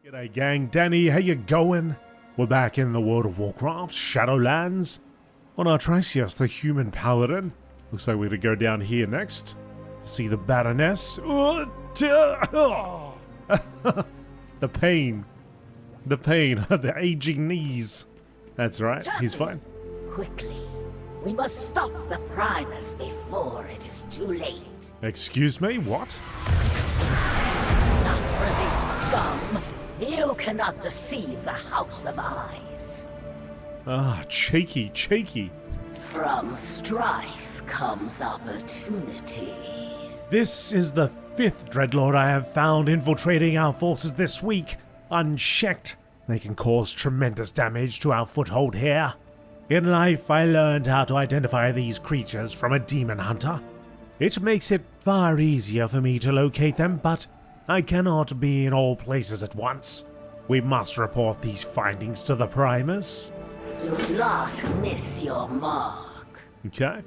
G'day gang, Danny, how you going? We're back in the World of Warcraft, Shadowlands, on our Tracius, the human paladin. Looks like we're gonna go down here next. See the Baroness. The pain. The pain of the aging knees. That's right, he's fine. Quickly. We must stop the Primus before it is too late. Excuse me, what? Nathrezim scum! You cannot deceive the House of Eyes. Ah, cheeky, cheeky. From strife comes opportunity. This is the 5th Dreadlord I have found infiltrating our forces this week. Unchecked, they can cause tremendous damage to our foothold here. In life, I learned how to identify these creatures from a demon hunter. It makes it far easier for me to locate them, but I cannot be in all places at once. We must report these findings to the Primus. Do not miss your mark. Okay.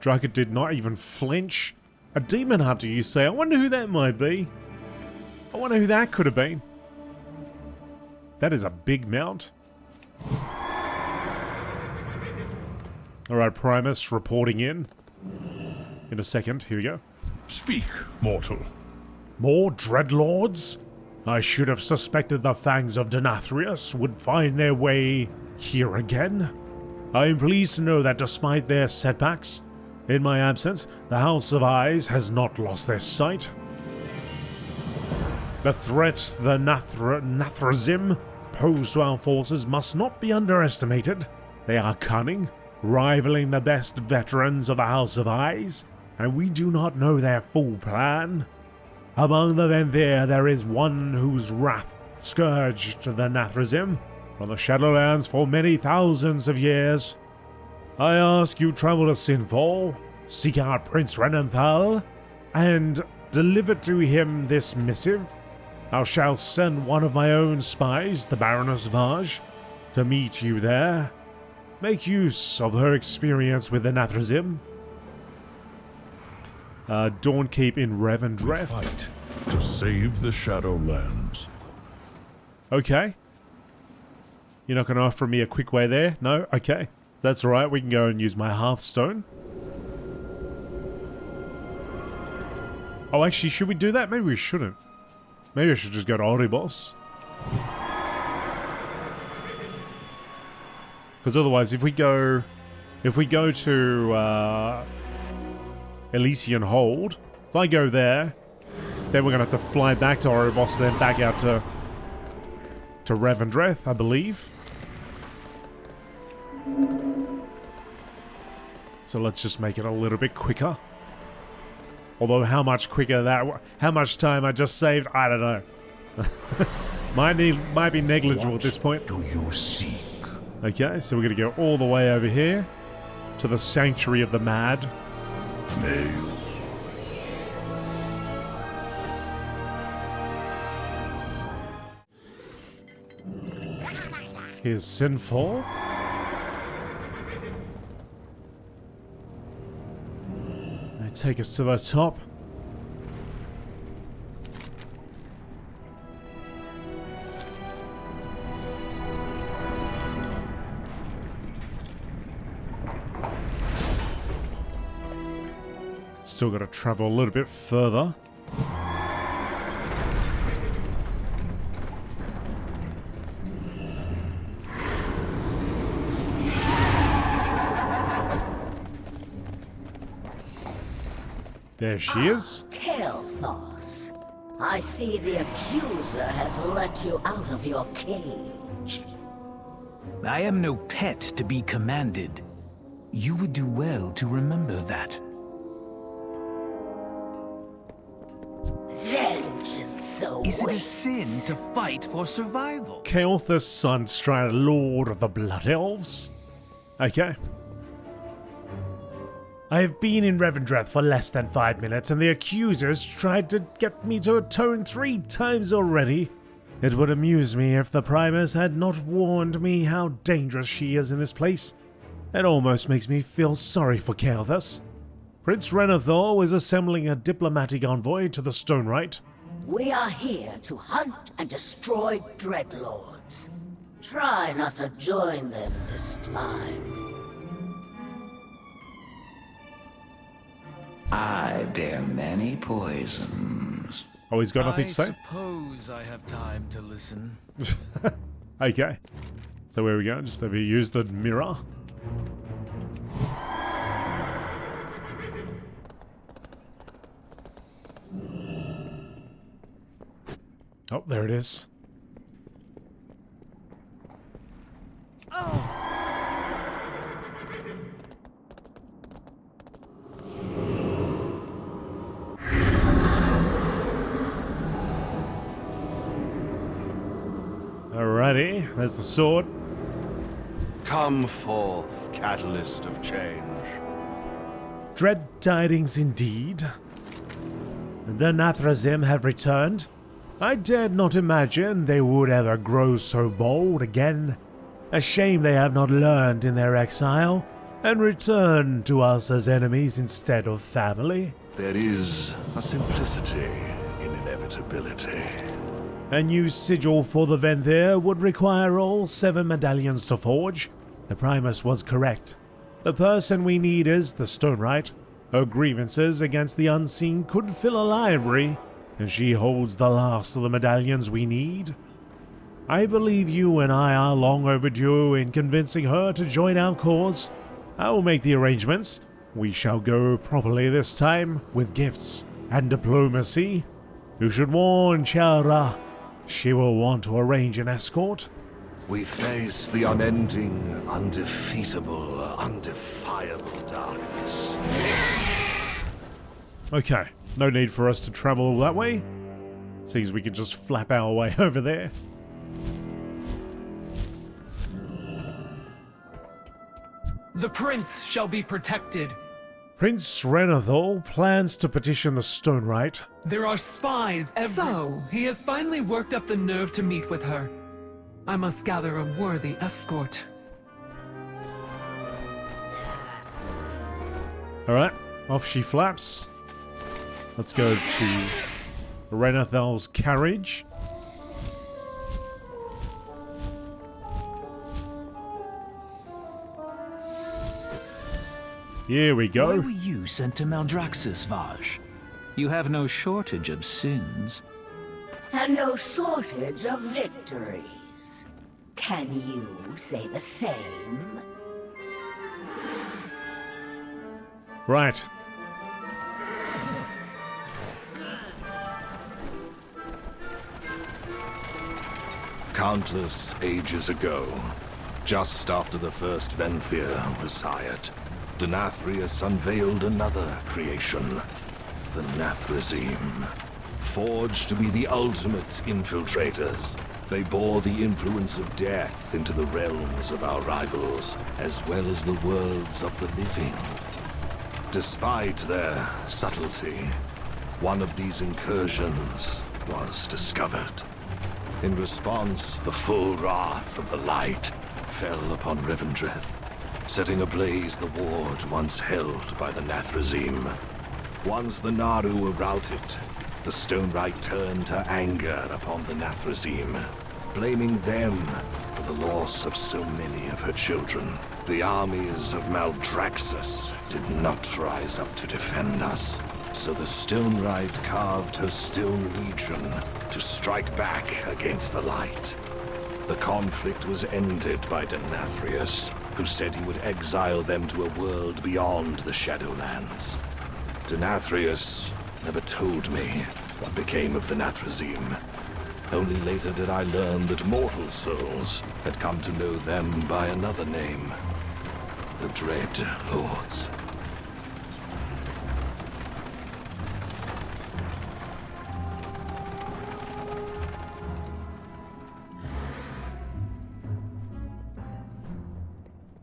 Draga did not even flinch. A demon hunter, you say? I wonder who that might be. I wonder who that could have been. That is a big mount. Alright, Primus reporting in a second. Here we go. Speak, mortal. More Dreadlords? I should have suspected the fangs of Nathrezim would find their way here again. I am pleased to know that despite their setbacks, in my absence, the House of Eyes has not lost their sight. The threats the Nathrezim pose to our forces must not be underestimated. They are cunning, rivaling the best veterans of the House of Eyes, and we do not know their full plan. Among the Venthyr there is one whose wrath scourged the Nathrezim from the Shadowlands for many thousands of years. I ask you travel to Sinfall, seek out Prince Renanthal, and deliver to him this missive. I shall send one of my own spies, the Baroness Vaj, to meet you there. Make use of her experience with the Nathrezim. Dawnkeep in Revendreth. Fight to save the Shadowlands. Okay. You're not going to offer me a quick way there? No? Okay. That's alright, we can go and use my Hearthstone. Oh, actually, should we do that? Maybe we shouldn't. Maybe I should just go to Oribos. Because otherwise, if we go to Elysian Hold, if I go there, then we're gonna have to fly back to Oribos, then back out to Revendreth, I believe. So let's just make it a little bit quicker. Although how much quicker how much time I just saved, I don't know. might be negligible at this point. Do you seek? Okay, so we're gonna go all the way over here to the Sanctuary of the Mad. Nay. Here's Sinfall. They take us to the top. Still got to travel a little bit further. There she is. Kael'thas, I see the accuser has let you out of your cage. I am no pet to be commanded. You would do well to remember that. Vengeance awaits. Is it a sin to fight for survival? Kael'thas Sunstride, Lord of the Blood Elves. Okay. I have been in Revendreth for less than 5 minutes, and the accusers tried to get me to atone 3 times already. It would amuse me if the Primus had not warned me how dangerous she is in this place. It almost makes me feel sorry for Kael'thas. Prince Renanthal was assembling a diplomatic envoy to the Stone Rite. We are here to hunt and destroy Dreadlords. Try not to join them this time. I bear many poisons. Oh, he's got nothing to say? I suppose I have time to listen. Okay. So where we go? Just over here, use the mirror. Oh, there it is. Alrighty, there's the sword. Come forth, catalyst of change. Dread tidings indeed. The Nathrezim have returned. I dared not imagine they would ever grow so bold again. A shame they have not learned in their exile, and returned to us as enemies instead of family. There is a simplicity in inevitability. A new sigil for the Venthyr would require all 7 medallions to forge. The Primus was correct. The person we need is the Stonewright. Her grievances against the Unseen could fill a library, and she holds the last of the medallions we need. I believe you and I are long overdue in convincing her to join our cause. I will make the arrangements. We shall go properly this time, with gifts and diplomacy. You should warn Chara. She will want to arrange an escort. We face the unending, undefeatable, undefiable darkness. Okay, no need for us to travel that way. Seems we can just flap our way over there. The prince shall be protected. Prince Renathal plans to petition the Stonewright. There are spies So, he has finally worked up the nerve to meet with her. I must gather a worthy escort. Alright, off she flaps. Let's go to Renathal's carriage. Here we go. Why were you sent to Maldraxxus, Vaj? You have no shortage of sins. And no shortage of victories. Can you say the same? Right. Countless ages ago, just after the first Venthyr was sired, Denathrius unveiled another creation, the Nathrezim. Forged to be the ultimate infiltrators, they bore the influence of death into the realms of our rivals, as well as the worlds of the living. Despite their subtlety, one of these incursions was discovered. In response, the full wrath of the light fell upon Revendreth, setting ablaze the ward once held by the Nathrezim. Once the Naru were routed, the Stonewright turned her anger upon the Nathrezim, blaming them for the loss of so many of her children. The armies of Maldraxxus did not rise up to defend us, so the Stonewright carved her Stone Legion to strike back against the light. The conflict was ended by Denathrius, who said he would exile them to a world beyond the Shadowlands. Denathrius never told me what became of the Nathrezim. Only later did I learn that mortal souls had come to know them by another name, the Dreadlords.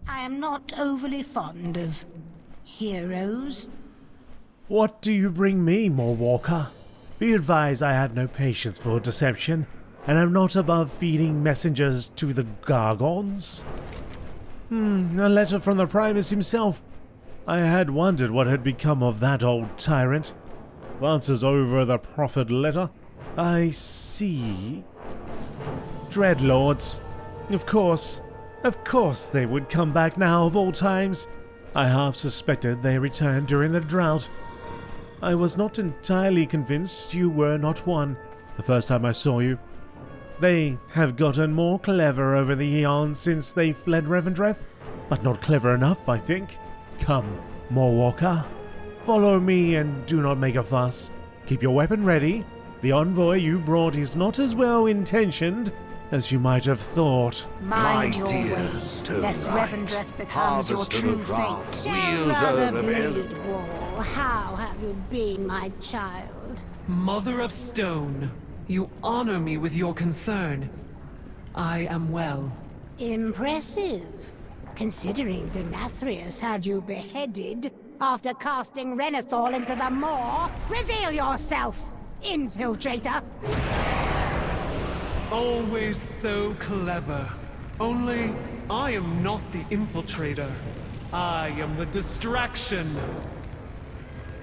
I am not overly fond of heroes. What do you bring me, Morwalker? Be advised I have no patience for deception, and am not above feeding messengers to the Gargons. A letter from the Primus himself. I had wondered what had become of that old tyrant. Glances over the proffered letter. I see. Dreadlords. Of course they would come back now of all times. I half suspected they returned during the drought. I was not entirely convinced you were not one the first time I saw you. They have gotten more clever over the eons since they fled Revendreth, but not clever enough, I think. Come, Moorwalker. Follow me and do not make a fuss. Keep your weapon ready. The envoy you brought is not as well intentioned as you might have thought. Mind My your dear ways, Stone lest Knight, Revendreth becomes your harvester true of wrath, fate. wielder of Bleed Wall, how have you been, my child? Mother of Stone, you honor me with your concern. I am well. Impressive, considering Denathrius had you beheaded after casting Renethor into the moor. Reveal yourself, infiltrator! Always so clever. Only, I am not the infiltrator. I am the distraction.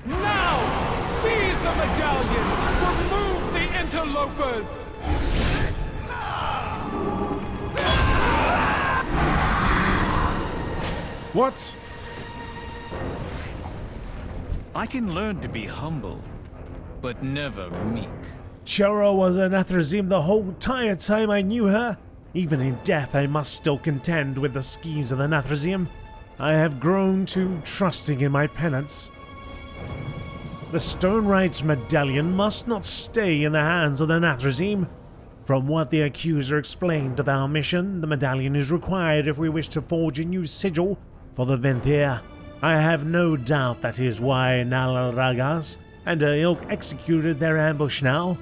Now! Seize the medallion! Remove the interlopers! What? I can learn to be humble, but never meek. Chora was a Nathrezim the whole entire time I knew her. Even in death, I must still contend with the schemes of the Nathrezim. I have grown too trusting in my penance. The Stone Knight's medallion must not stay in the hands of the Nathrezim. From what the accuser explained of our mission, the medallion is required if we wish to forge a new sigil for the Venthyr. I have no doubt that is why Nal'Ragas and her ilk executed their ambush now.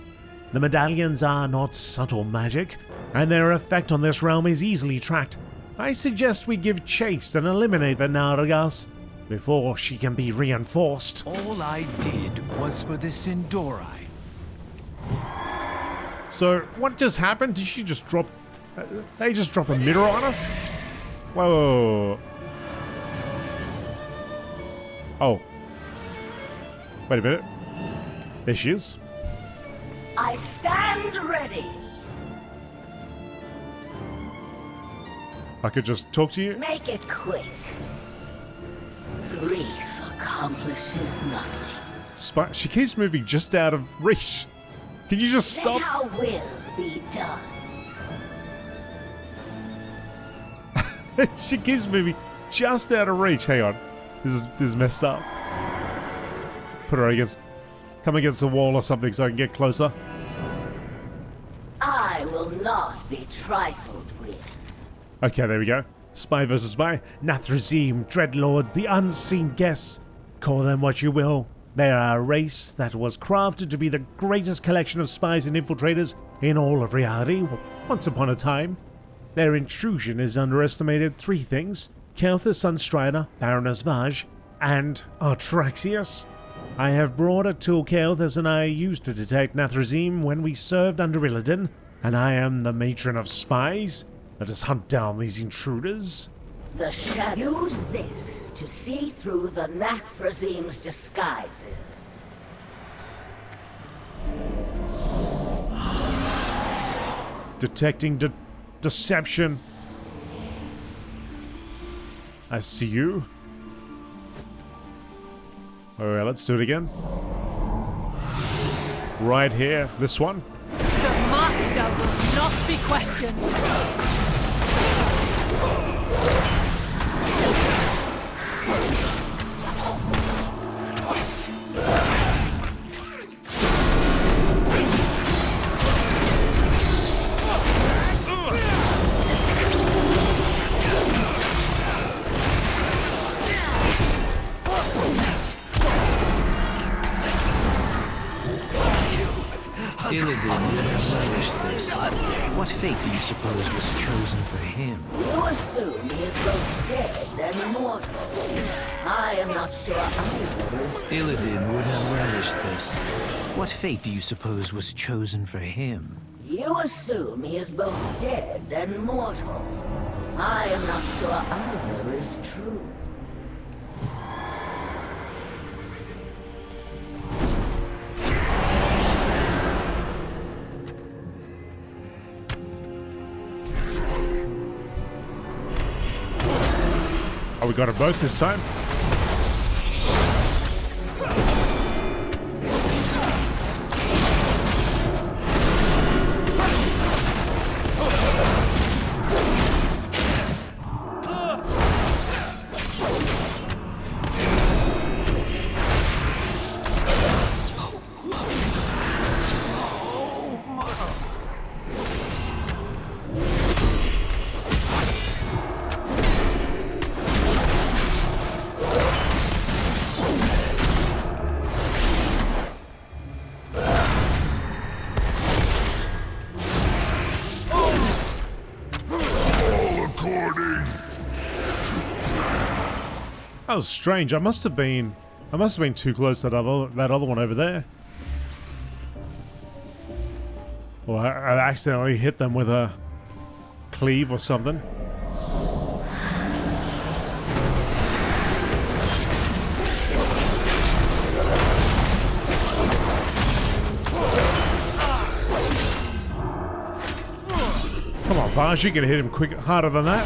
The medallions are not subtle magic, and their effect on this realm is easily tracked. I suggest we give chase and eliminate the Nal'Ragas before she can be reinforced. All I did was for the Sindori. So, what just happened? Did she just drop... they just drop a mirror on us? Whoa. Oh. Wait a minute. There she is. I stand ready. If I could just talk to you. Make it quick. Grief accomplishes nothing. She keeps moving just out of reach. Can you just Then stop? our will be done. She keeps moving just out of reach. Hang on. This is messed up. Put her against... come against the wall or something so I can get closer. I will not be trifled with. Okay, there we go. Spy versus spy. Nathrezim, Dreadlords, the unseen guests. Call them what you will. They are a race that was crafted to be the greatest collection of spies and infiltrators in all of reality, once upon a time. Their intrusion is underestimated 3 things: Kelthus Sunstrider, Baroness Vaj, and Artraxius. I have brought a tool Kelthus and I used to detect Nathrezim when we served under Illidan, and I am the matron of spies. Let us hunt down these intruders. The shadow. Use this to see through the Nathrezim's disguises. Detecting deception. I see you. Alright, let's do it again. Right here, this one. The master will not be questioned. Illidan would have relished this. What fate do you suppose was chosen for him? You assume he is both dead and mortal. I am not sure either is Illidan would have relished this. What fate do you suppose was chosen for him? You assume he is both dead and mortal. I am not sure either is true. Oh, we got them both this time. That was strange. I must have been too close to that other one over there. Or I accidentally hit them with a cleave or something. Come on, Vaj, you can hit him harder than that.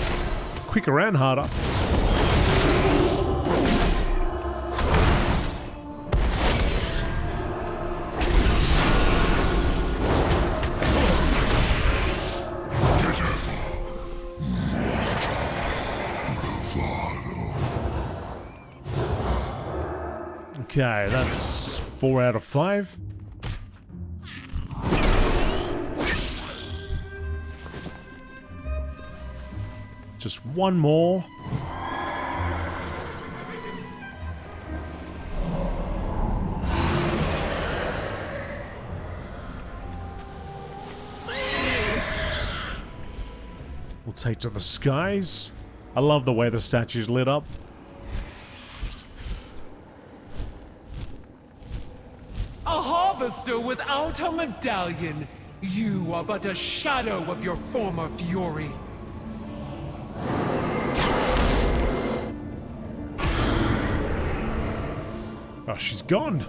Quicker and harder. Okay, that's 4 out of 5. Just one more. We'll take to the skies. I love the way the statue's lit up. A harvester without a medallion. You are but a shadow of your former fury. Oh, she's gone.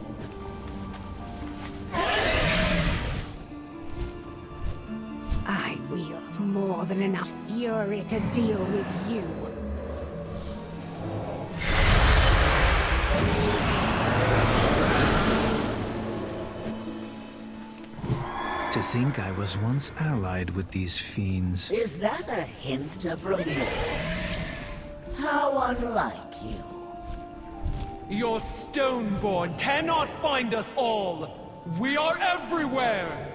I wield more than enough fury to deal with you. To think I was once allied with these fiends. Is that a hint of remorse? How unlike you. Your Stoneborn cannot find us all. We are everywhere.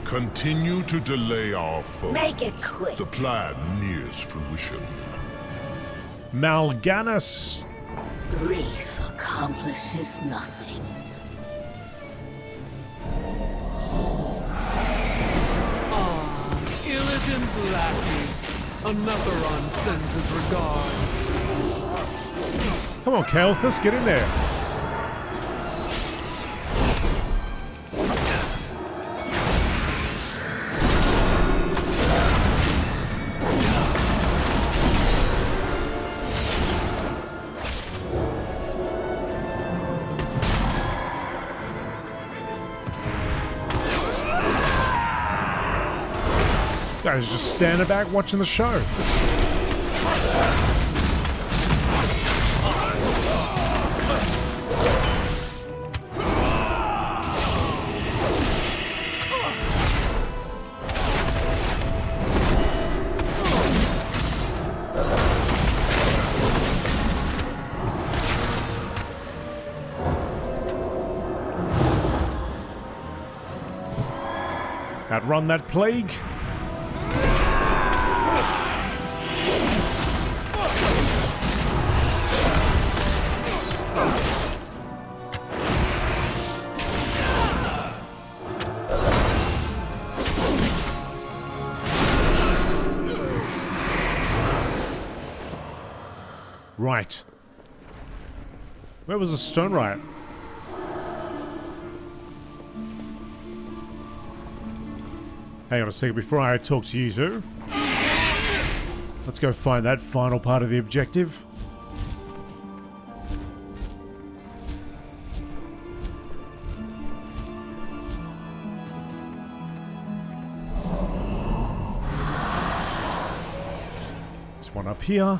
Continue to delay our foe. Make it quick. The plan nears fruition. Mal'Ganis. Grief accomplishes nothing. Illidan's lackeys. Another sends his regards. Come on, Kael'thas, get in there. Guy's just standing back watching the show. Outrun that plague. Right. Where was the stone riot? Hang on a second before I talk to you two. Let's go find that final part of the objective. This one up here.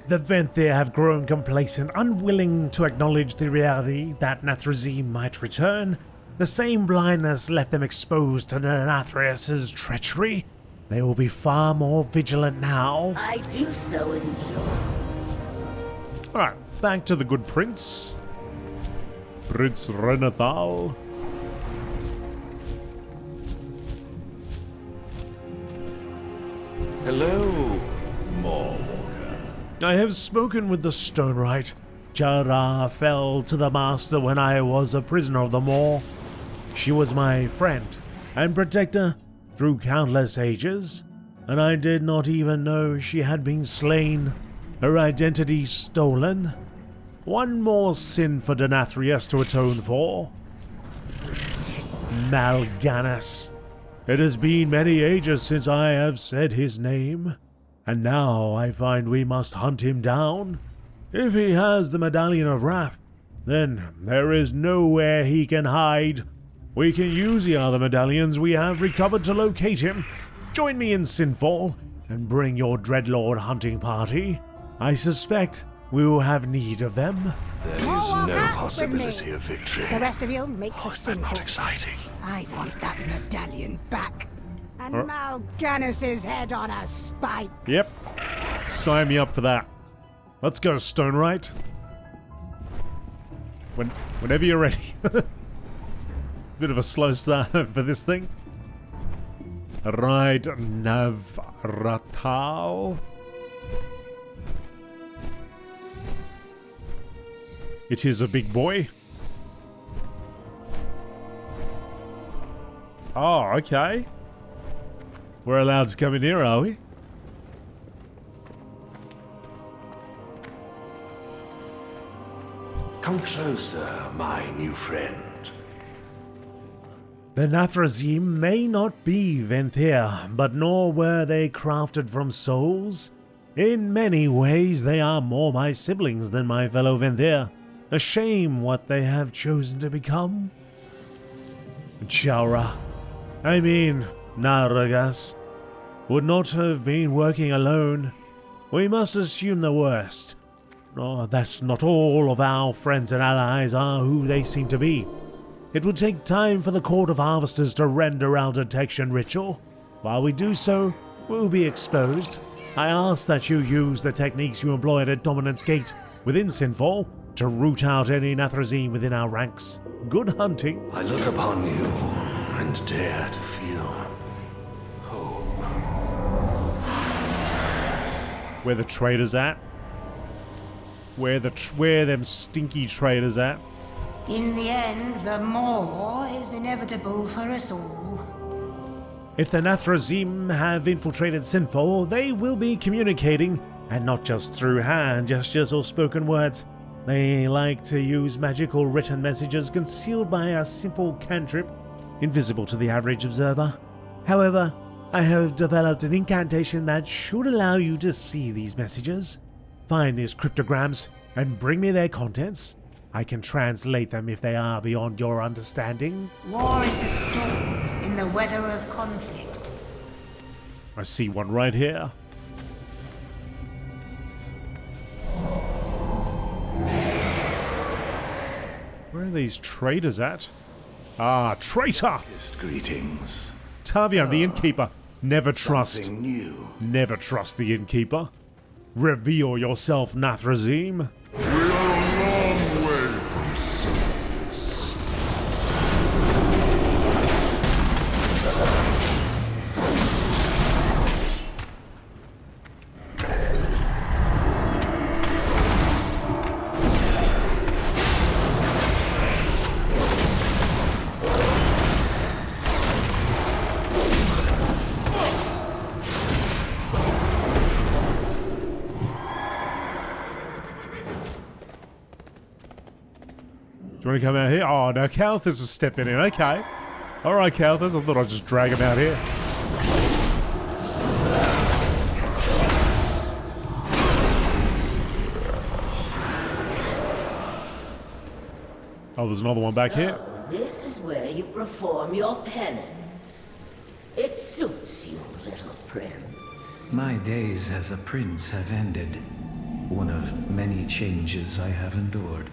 The Venthyr have grown complacent, unwilling to acknowledge the reality that Nathrezim might return. The same blindness left them exposed to Nathrezim's treachery. They will be far more vigilant now. I do so endure. Alright, back to the good prince. Prince Renathal. Hello, Maw. I have spoken with the Stonewright. Jara fell to the Master when I was a prisoner of the Maw. She was my friend and protector through countless ages, and I did not even know she had been slain, her identity stolen. One more sin for Denathrius to atone for. Mal'Ganis. It has been many ages since I have said his name. And now I find we must hunt him down. If he has the Medallion of Wrath, then there is nowhere he can hide. We can use the other medallions we have recovered to locate him. Join me in Sinfall and bring your Dreadlord hunting party. I suspect we will have need of them. There is no possibility of victory. The rest of you make for Is that not Sinfall. exciting? I want that medallion back. And Mal'Ganis's head on a spike. Yep. Sign me up for that. Let's go, Stonewright. Whenever you're ready. Bit of a slow start for this thing. Right, Navratal. It is a big boy. Oh, okay. We're allowed to come in here, are we? Come closer, my new friend. The Nathrezim may not be Venthyr, but nor were they crafted from souls. In many ways, they are more my siblings than my fellow Venthyr. A shame what they have chosen to become. Nal'Ragas would not have been working alone. We must assume the worst. That not all of our friends and allies are who they seem to be. It would take time for the Court of Harvesters to render our detection ritual. While we do so, we'll be exposed. I ask that you use the techniques you employed at Dominance Gate within Sinfall to root out any Nathrezim within our ranks. Good hunting. I look upon you and dare to feel hope. Where the traitors at? Where them stinky traitors at? In the end, the more is inevitable for us all. If the Nathrezim have infiltrated Sinfall, they will be communicating, and not just through hand gestures or spoken words. They like to use magical written messages concealed by a simple cantrip, invisible to the average observer. However, I have developed an incantation that should allow you to see these messages. Find these cryptograms and bring me their contents. I can translate them if they are beyond your understanding. War is a storm in the weather of conflict. I see one right here. Where are these traitors at? Ah, traitor! Greetings. Tavian, the innkeeper. Never trust. Something new. Never trust the innkeeper. Reveal yourself, Nathrezim. We are a long way from success. you want to come out here? Oh, no, Kalthus is stepping in. Okay. Alright, Kalthus. I thought I'd just drag him out here. Oh, there's another one back here. This is where you perform your penance. It suits you, little prince. My days as a prince have ended. One of many changes I have endured.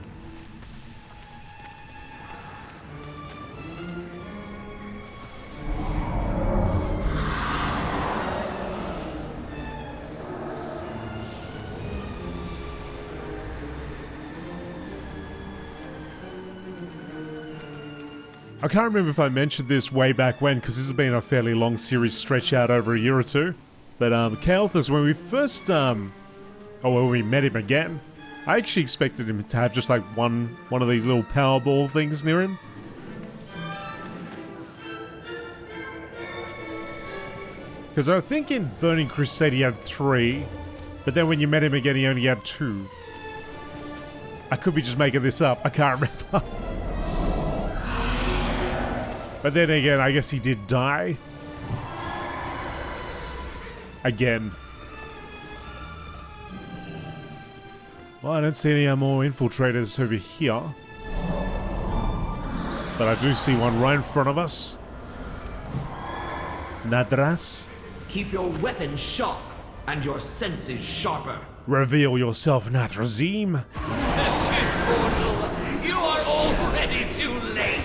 I can't remember if I mentioned this way back when, because this has been a fairly long series stretch out over a year or two. But Kalthus, when we first, when we met him again, I actually expected him to have just like one of these little Powerball things near him. Because I think in Burning Crusade he had 3, but then when you met him again he only had 2. I could be just making this up, I can't remember. But then again, I guess he did die. Again. Well, I don't see any more infiltrators over here. But I do see one right in front of us. Nathrezim. Keep your weapons sharp and your senses sharper. Reveal yourself, Nathrezim. Portal, you are already too late.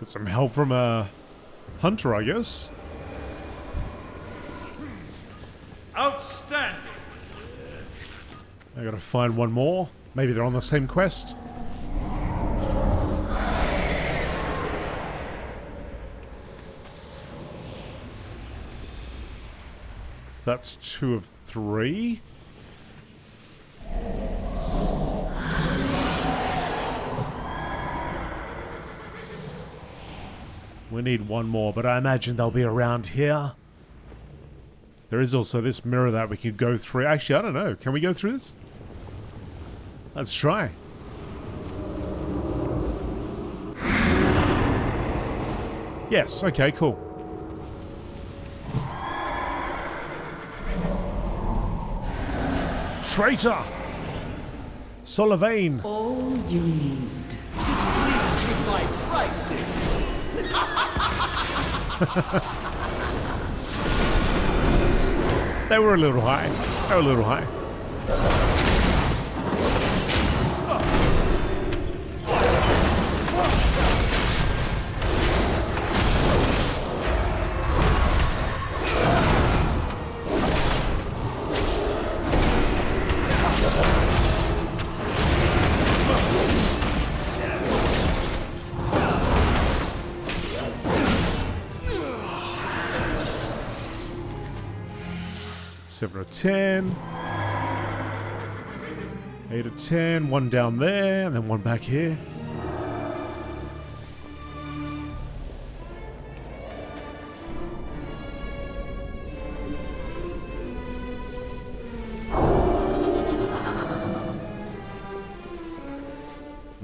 Some help from a hunter, I guess. Outstanding. I gotta find one more. Maybe they're on the same quest. That's 2 of 3. We need one more, but I imagine they'll be around here. There is also this mirror that we could go through. Actually, I don't know. Can we go through this? Let's try. Yes, okay, cool. Traitor! Solivane! All you need. Displeased with my prices. They were a little high. They were a little high. Seven of 10. 8 of 10. One down there, and then one back here.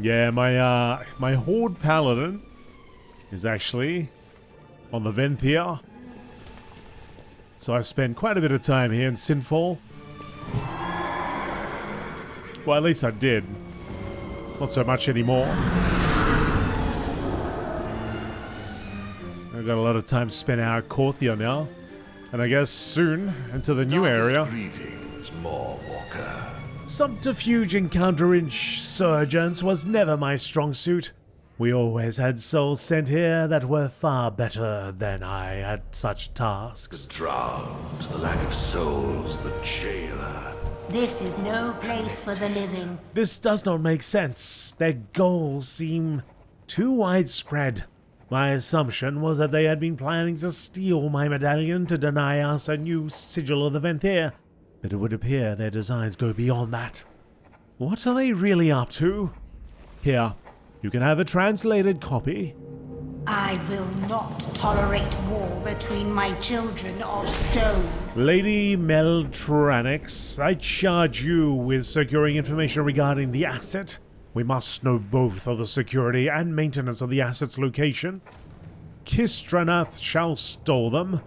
Yeah, my Horde Paladin is actually on the Venthia. So I spent quite a bit of time here in Sinfall. Well, at least I did. Not so much anymore. I've got a lot of time spent out at Korthia now. And I guess soon into the new area. Greetings, Mawwalker. Subterfuge and counterinsurgence was never my strong suit. We always had souls sent here that were far better than I at such tasks. The drought, the lack of souls, the jailer. This is no place for the living. This does not make sense. Their goals seem too widespread. My assumption was that they had been planning to steal my medallion to deny us a new sigil of the Venthyr, but it would appear their designs go beyond that. What are they really up to? Here, you can have a translated copy. I will not tolerate war between my children of stone. Lady Meltranix, I charge you with securing information regarding the asset. We must know both of the security and maintenance of the asset's location. Kistranath shall stole them.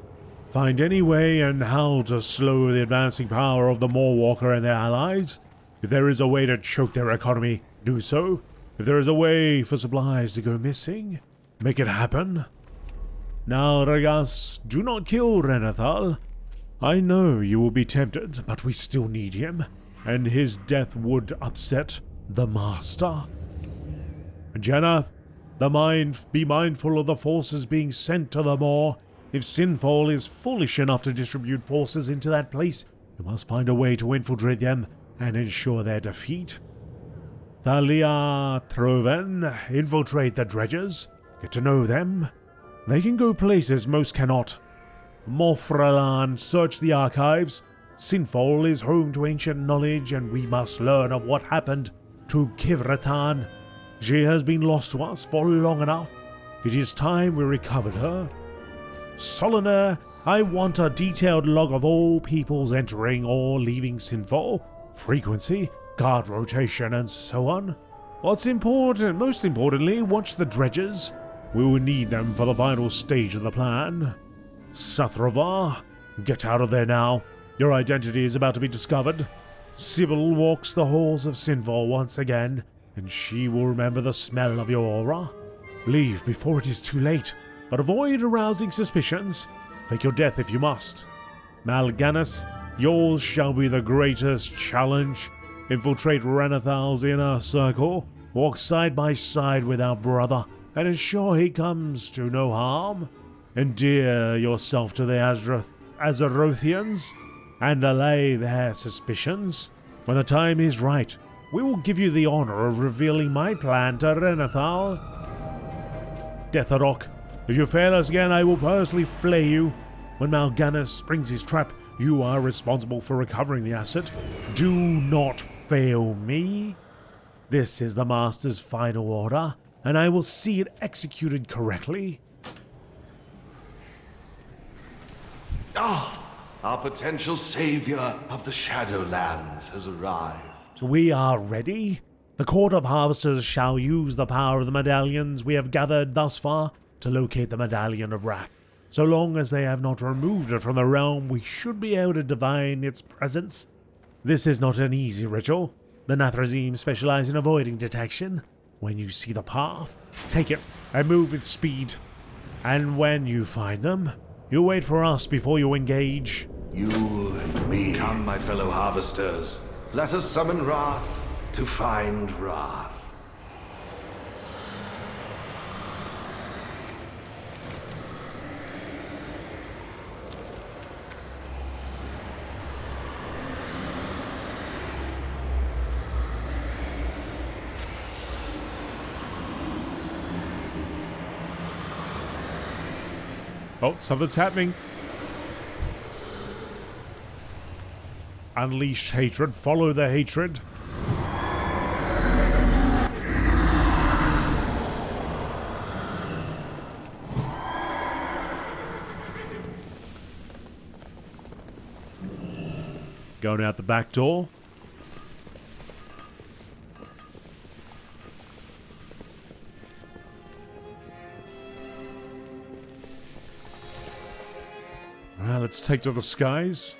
Find any way and how to slow the advancing power of the Moorwalker and their allies. If there is a way to choke their economy, do so. If there is a way for supplies to go missing, make it happen. Nal'Ragas, do not kill Renathal. I know you will be tempted, but we still need him, and his death would upset the Master. Jannath, be mindful of the forces being sent to the Moor. If Sinfall is foolish enough to distribute forces into that place, you must find a way to infiltrate them and ensure their defeat. Thalia Troven, infiltrate the dredgers. Get to know them. They can go places most cannot. Morphralan, search the archives. Sinfall is home to ancient knowledge, and we must learn of what happened to Kivratan. She has been lost to us for long enough. It is time we recovered her. Solinaire, I want a detailed log of all peoples entering or leaving Sinfall, frequency, guard rotation, and so on. What's important, most importantly, watch the dredgers. We will need them for the final stage of the plan. Sathravar, get out of there now. Your identity is about to be discovered. Sybil walks the halls of Sinfall once again, and she will remember the smell of your aura. Leave before it is too late, but avoid arousing suspicions. Fake your death if you must. Mal'Ganis, yours shall be the greatest challenge. Infiltrate Renathal's inner circle, walk side by side with our brother, and ensure he comes to no harm. Endear yourself to the Azerothians, and allay their suspicions. When the time is right, we will give you the honor of revealing my plan to Renathal. Deatharok, if you fail us again, I will personally flay you. When Mal'Ganis springs his trap, you are responsible for recovering the asset. Do not fail me. This is the Master's final order, and I will see it executed correctly. Our potential savior of the Shadowlands has arrived. We are ready. The Court of Harvesters shall use the power of the medallions we have gathered thus far to locate the Medallion of Wrath. So long as they have not removed it from the realm, we should be able to divine its presence. This is not an easy ritual. The Nathrezim specialize in avoiding detection. When you see the path, take it and move with speed. And when you find them, you wait for us before you engage. You and me. Come, my fellow harvesters. Let us summon Wrath to find Wrath. Oh, something's happening. Unleashed hatred. Follow the hatred. Going out the back door. Well, let's take to the skies.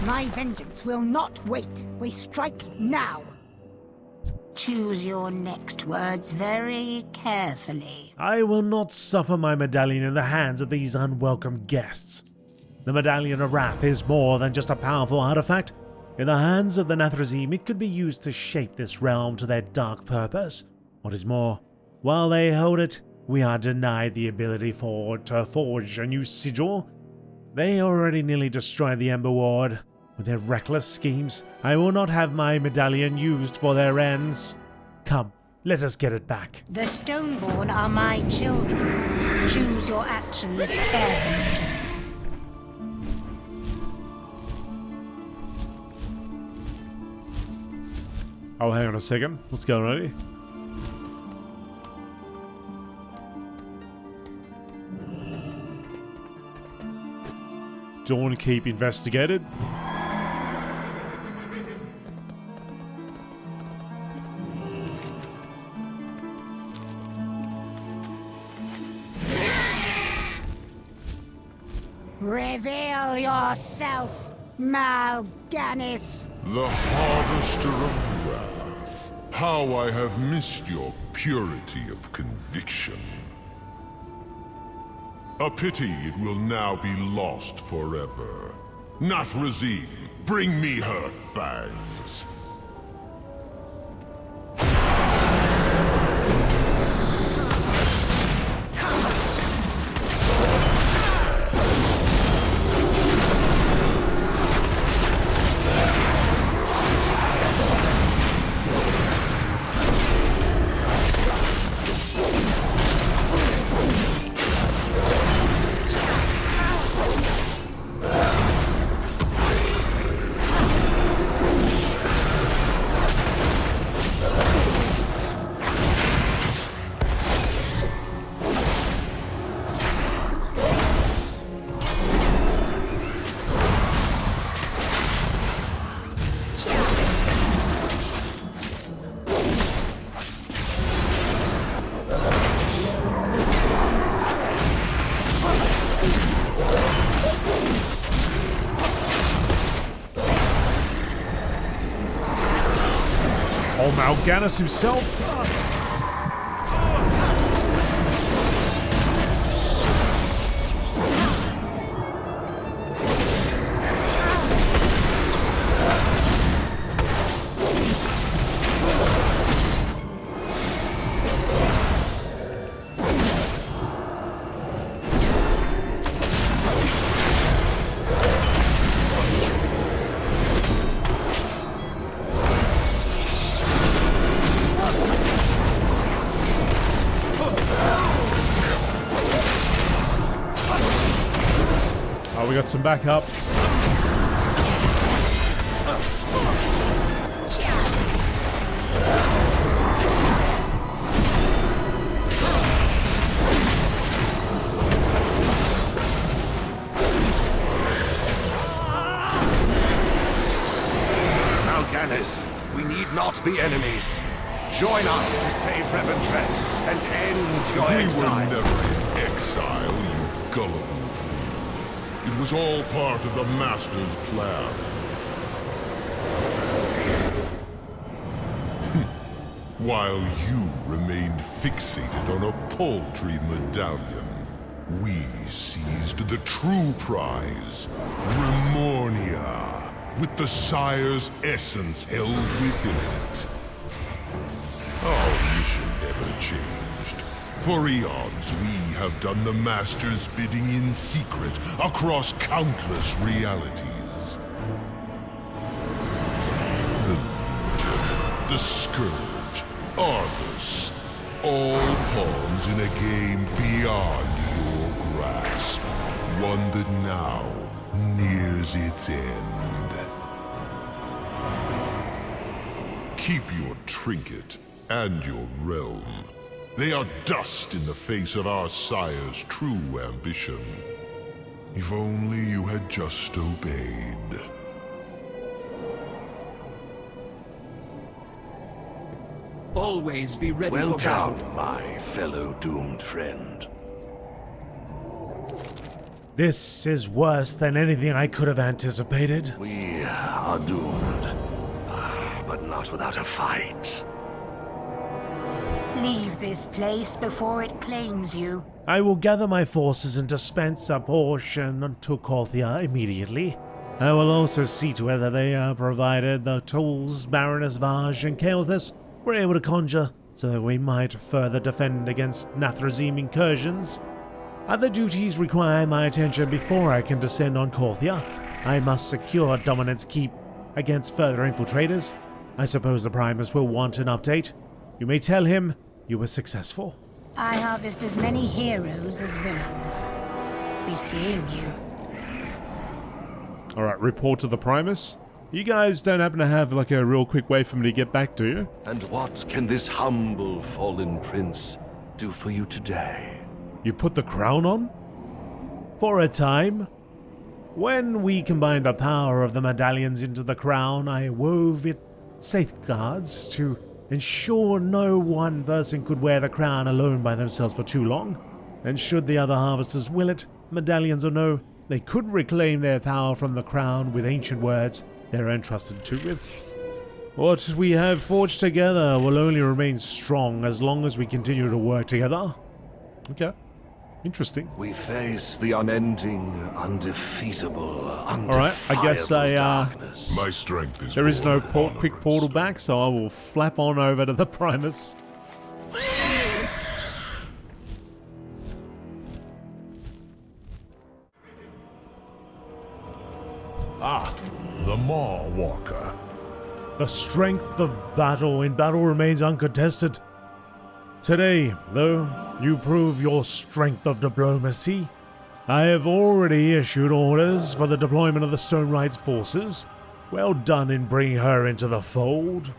My vengeance will not wait. We strike now. Choose your next words very carefully. I will not suffer my medallion in the hands of these unwelcome guests. The Medallion of Wrath is more than just a powerful artifact. In the hands of the Nathrezim, it could be used to shape this realm to their dark purpose. What is more, while they hold it, we are denied the ability to forge a new sigil. They already nearly destroyed the Ember Ward. With their reckless schemes, I will not have my medallion used for their ends. Come, let us get it back. The Stoneborn are my children. Choose your actions fairly. Oh, hang on a second. What's going on here? Dawn Keep investigated. Reveal yourself, Mal'Ganis. The Harvester of Wrath. How I have missed your purity of conviction. A pity it will now be lost forever. Nathrezim, bring me her fangs. Mal'Ganis himself. We got some backup. Mal'Ganis, we need not be enemies. Join us to save Revendreth and end your exile. We were never in exile, you gullible fool. It was all part of the Master's plan. While you remained fixated on a paltry medallion, we seized the true prize, Remornia, with the Sire's essence held within it. Our mission never changed. For eons, we have done the Master's bidding in secret across countless realities. The Legion, the Scourge, Argus, all pawns in a game beyond your grasp. One that now nears its end. Keep your trinket and your realm. They are dust in the face of our Sire's true ambition. If only you had just obeyed. Always be ready for battle. Welcome, my fellow doomed friend. This is worse than anything I could have anticipated. We are doomed, but not without a fight. Leave this place before it claims you. I will gather my forces and dispense a portion to Korthia immediately. I will also see to whether they are provided the tools Baroness Vaj and Kael'thas were able to conjure, so that we might further defend against Nathrezim incursions. Other duties require my attention before I can descend on Korthia. I must secure Dominant's Keep against further infiltrators. I suppose the Primus will want an update. You may tell him you were successful. I harvest as many heroes as villains. Be seeing you. Alright, report to the Primus. You guys don't happen to have like a real quick way for me to get back, do you? And what can this humble fallen prince do for you today? You put the crown on? For a time. When we combined the power of the medallions into the crown, I wove it safeguards to ensure no one person could wear the crown alone by themselves for too long. And should the other harvesters will it, medallions or no, they could reclaim their power from the crown with ancient words they're entrusted to with. What we have forged together will only remain strong as long as we continue to work together. Okay. Interesting. We face the unending, undefeatable, Alright, I guess darkness. My strength is there is no quick portal back, so I will flap on over to the Primus. Ah, the Maw Walker. The strength of battle in battle remains uncontested. Today, though, you prove your strength of diplomacy. I have already issued orders for the deployment of the Stone Ride's forces. Well done in bringing her into the fold.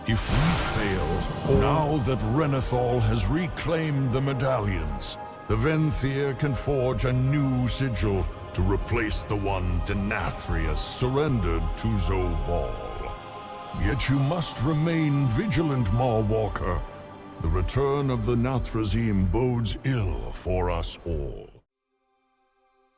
If we fail, now that Renathal has reclaimed the medallions, the Venthyr can forge a new sigil to replace the one Denathrius surrendered to Zoval. Yet you must remain vigilant, Maw Walker. The return of the Nathrezim bodes ill for us all.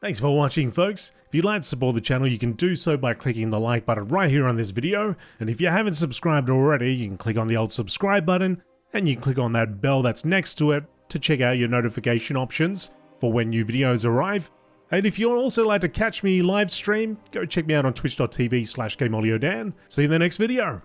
Thanks for watching, folks. If you'd like to support the channel, you can do so by clicking the like button right here on this video. And if you haven't subscribed already, you can click on the old subscribe button, and you can click on that bell that's next to it to check out your notification options for when new videos arrive. And if you'd also like to catch me live stream, go check me out on twitch.tv/GameolioDan. See you in the next video.